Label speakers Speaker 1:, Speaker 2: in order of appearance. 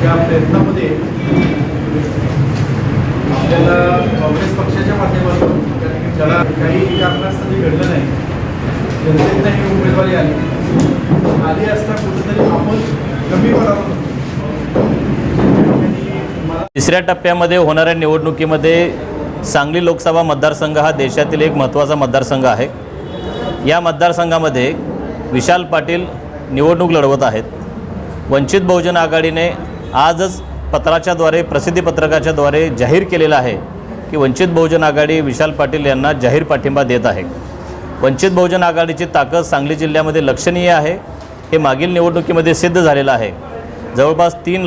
Speaker 1: त्या प्रयत्नामध्ये आपल्याला काँग्रेस पक्षाच्या माध्यमातून त्याला काही कारणास्तव घडलं नाही, जनतेनं ही उमेदवारी आली असता कुठेतरी आपण कमी पडावं.
Speaker 2: तिसऱ्या टप्प्यामध्ये होणाऱ्या निवडणुकीमध्ये सांगली लोकसभा मतदारसंघ हा देशातील एक महत्त्वाचा मतदारसंघ आहे. या मतदारसंघामध्ये विशाल पाटील निवडणूक लढवत आहेत. वंचित बहुजन आघाडीने आजच पत्राच्याद्वारे प्रसिद्धीपत्रकाच्याद्वारे जाहीर केलेलं आहे की वंचित बहुजन आघाडी विशाल पाटील यांना जाहीर पाठिंबा देत आहे. वंचित बहुजन आघाडीची ताकद सांगली जिल्ह्यामध्ये लक्षणीय आहे. हे मागील निवडणुकीमध्ये सिद्ध झालेलं आहे. जवळपास 3